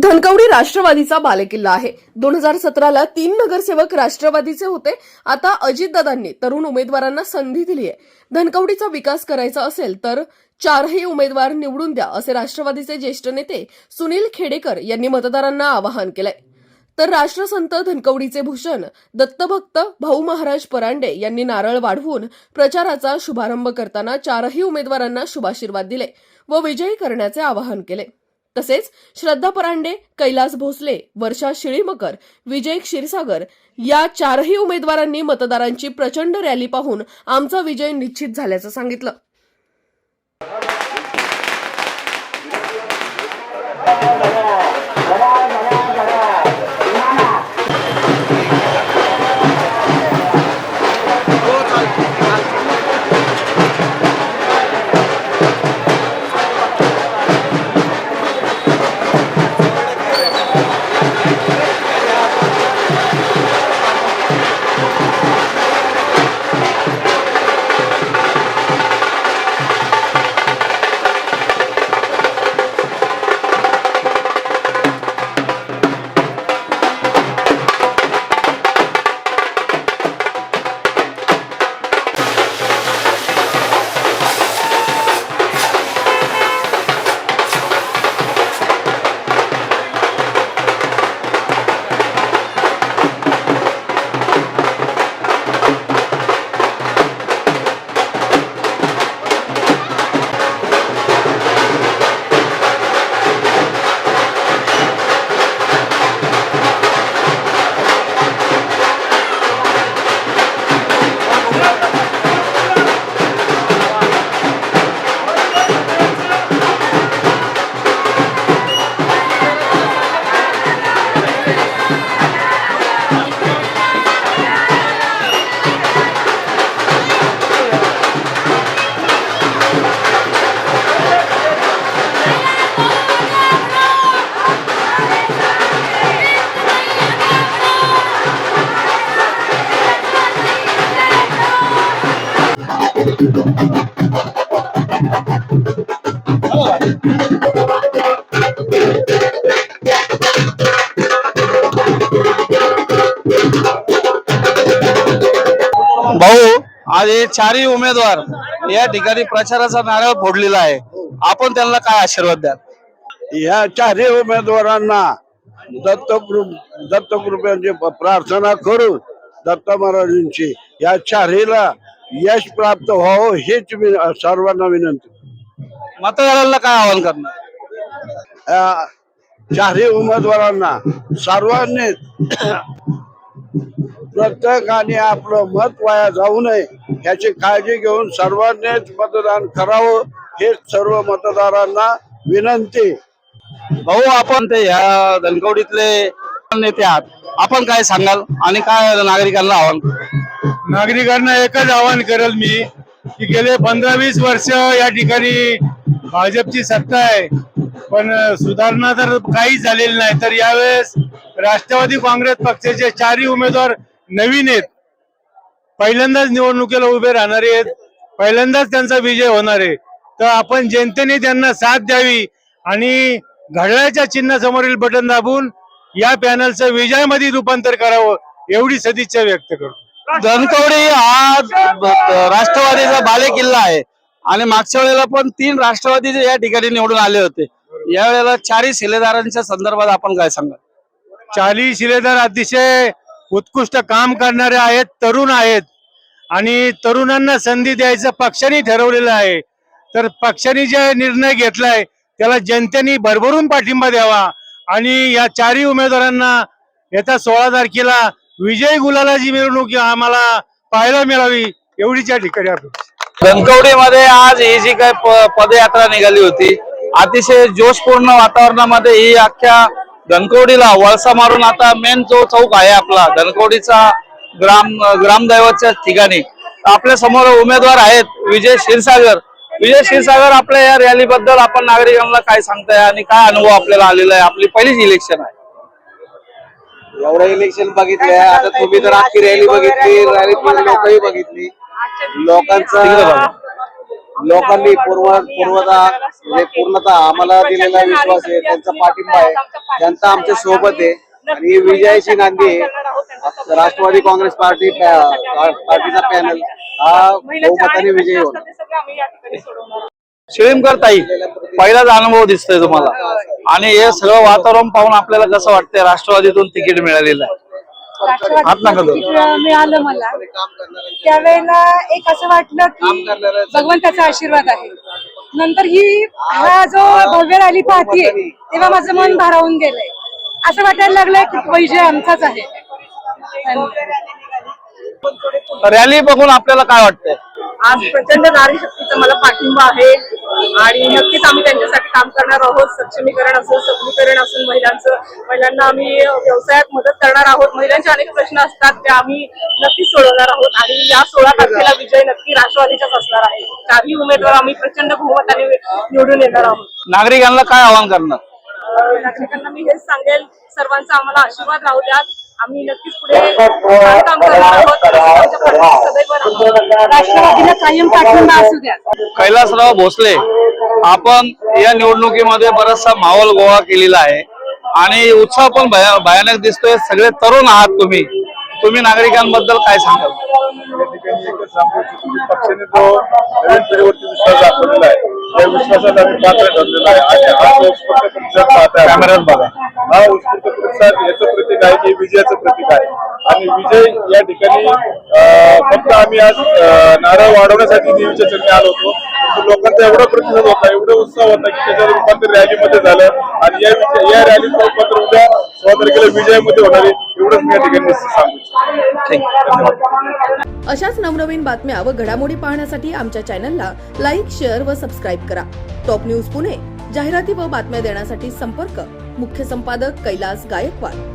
धनकवडी राष्ट्रवादीचा बालेकिल्ला आहे। 2017ला 3 नगरसेवक राष्ट्रवादीचे होते। आता अजितदादांनी तरुण उमेदवारांना संधी दिली आहे। धनकवडीचा विकास करायचा असेल तर 4ही उमेदवार निवडून द्या, असे राष्ट्रवादीचे ज्येष्ठ नेते सुनील खेडेकर यांनी मतदारांना आवाहन केलंय। तर राष्ट्रसंत धनकवडीचे भूषण दत्तभक्त भाऊ महाराज परांडे यांनी नारळ वाढवून प्रचाराचा शुभारंभ करताना 4ही उमेदवारांना शुभाशीर्वाद दिले व विजयी करण्याचे आवाहन केले। तसेच श्रद्धा परांडे, कैलास भोसले, वर्षा शिळीमकर, विजय क्षीरसागर या 4ही उमेदवारांनी मतदारांची प्रचंड रॅली पाहून आमचा विजय निश्चित झाल्याचं सांगितलं। भाऊ, आज हे 4ही उमेदवार या ठिकाणी प्रचाराचा नारळ फोडलेला आहे। आपण त्यांना काय आशीर्वाद द्याल? या 4ही उमेदवारांना दत्तकृपेची प्रार्थना करून दत्त महाराजांची या 4हीला यश प्राप्त व्हावं हीच सर्वांना विनंती। मतदारांना काय आवाहन करणार? 4ही उमेदवारांना सर्वांनी प्रत्येकाने आपलं मत वाया जाऊ नये याची काळजी घेऊन सर्वांनीच मतदान करावं हेच सर्व मतदारांना विनंती। भाऊ, आपण ते या धनकवडीतले नेते आहात, आपण काय सांगाल आणि काय नागरिकांना आवाहन? नागरिकांना एकच आवाहन करेल मी की गेले 15-20 वर्ष या ठिकाणी भाजपची सत्ता आहे, पण सुधारणा तर काहीच झालेली नाही। तर यावेळेस राष्ट्रवादी काँग्रेस पक्षाचे 4ही उमेदवार नवीन आहेत, पहिल्यांदाच निवडणुकीला उभे राहणारे आहेत, पहिल्यांदाच त्यांचा विजय होणार आहे। तर आपण जनतेने त्यांना साथ द्यावी आणि घड्याळाच्या चिन्हासमोरील बटन दाबून या पॅनलचं विजयामध्ये रूपांतर करावं एवढी सदिच्छा व्यक्त करतो। धनकवडी हा राष्ट्रवादीचा बालेकिल्ला आहे आणि मागच्या वेळेला पण 3 राष्ट्रवादीचे या ठिकाणी निवडून आले होते। यावेळेला 4ही शिलेदारांच्या संदर्भात आपण काय सांगाल? 4ही शिलेदार अतिशय उत्कृष्ट काम करणारे आहेत, तरुण आहेत आणि तरुणांना संधी द्यायचं पक्षाने ठरवलेलं आहे। तर पक्षाने जे निर्णय घेतलाय त्याला जनतेने भरभरून पाठिंबा द्यावा आणि या 4ही उमेदवारांना येत्या 16 तारखेला विजय गुलालाची मिरवणूक आम्हाला पाहायला मिळावी एवढीच या ठिकाणी अपेक्षा। धनकवडीमध्ये आज ही जी काही पदयात्रा निघाली होती, अतिशय जोशपूर्ण वातावरणामध्ये ही अख्ख्या धनकवडीला वळसा मारून आता मेन जो चौक आहे आपला धनकवडीचा ग्रामदैवतच्या ठिकाणी आपल्या समोर उमेदवार आहेत विजय क्षीरसागर। विजय क्षीरसागर, आपल्या या रॅली बद्दल आपण नागरिकांना काय सांगताय आणि काय अनुभव आपल्याला आलेला आहे? आपली पहिलीच इलेक्शन आहे। एवढं इलेक्शन बघितलंय, आता तुम्ही तर आखी रॅली बघितली, रॅलीतली लोकही बघितली। लोकांचा लोकांनी पूर्णतः आम्हाला दिलेला विश्वास आहे, त्यांचा पाठिंबा आहे, जनता आमच्या सोबत आहे आणि ही विजयाची नांदी आहे. राष्ट्रवादी काँग्रेस पार्टीचा पॅनल हा बहुमताने विजयी होणार. शिळीमकर ताई, पहिलाच अनुभव दिसतोय तुम्हाला आणि हे सगळं वातावरण पाहून आपल्याला कसं वाटतंय? राष्ट्रवादीतून तिकीट मिळालेलं आहे, हात नका धरू. मिळालं मला त्यावेळेला एक असं वाटलं की भगवंताचा आशीर्वाद आहे. नंतर हा जो भव्य रॅली पाहतीये तेव्हा माझं मन भारावून गेलंय. असं वाटायला लागलंय की विजय आमचाच आहे. रॅली बघून आपल्याला काय वाटतंय? आज प्रचंड नारी शक्तीचा मला पाठिंबा आहे आणि नक्कीच आम्ही त्यांच्यासाठी काम करणार आहोत. सक्षमीकरण असेल, सबलीकरण असेल, महिलांना आम्ही व्यवसायात मदत करणार आहोत. महिलांचे अनेक प्रश्न असतात ते आम्ही नक्कीच सोडवणार आहोत आणि या 16 तारखेला विजय नक्की राष्ट्रवादीचाच असणार आहे. चारही उमेदवार आम्ही प्रचंड बहुमताने निवडून येणार आहोत. नागरिकांना काय आवाहन करणार? नागरिकांना मी हेच सांगेल, सर्वांचा आम्हाला आशीर्वाद राहू द्या. आम्ही नक्कीच पुढे काम करणार आहोत. राष्ट्रवादीला कायम पाठिंबा असू द्या. कैलासराव भोसले, आपण या निवडणुकीमध्ये बराचसा माहोल गोळा केलेला आहे आणि उत्साह पण भयानक दिसतोय. सगळे तरुण आहात तुम्ही नागरिकांबद्दल काय सांगाल? पक्षाने जो नवीन पिढीवरती विश्वास दाखवलेला आहे त्या विश्वासाला आम्ही पात्र ठरलेला आहे आणि हा जो उत्स्फूर्त प्रतिसाद पाहताय कॅमेऱ्यात बघा, हा उत्स्फूर्त प्रतिसाद याचं प्रतीक आहे की विजयाचं प्रतीक आहे. आणि विजय या ठिकाणी फक्त आम्ही आज नारळ वाढवण्यासाठी देवीच्या चरणी आलो होतो. लोकांचा एवढा प्रतिसाद होता, एवढा उत्साह होता की त्याचं रूपांतर रॅलीमध्ये झालं आणि या रॅलीचं रूपांतर उद्या 16 तारखेला विजयामध्ये होणार आहे. एवढंच मी या ठिकाणी सांगू इच्छितो. अशाच नवनवीन बातम्या व घडामोडी पाहण्यासाठी आमच्या चॅनलला लाईक, शेअर व सबस्क्राईब करा. टॉप न्यूज पुणे, जाहिराती व बातम्या देण्यासाठी संपर्क मुख्य संपादक कैलास गायकवाड.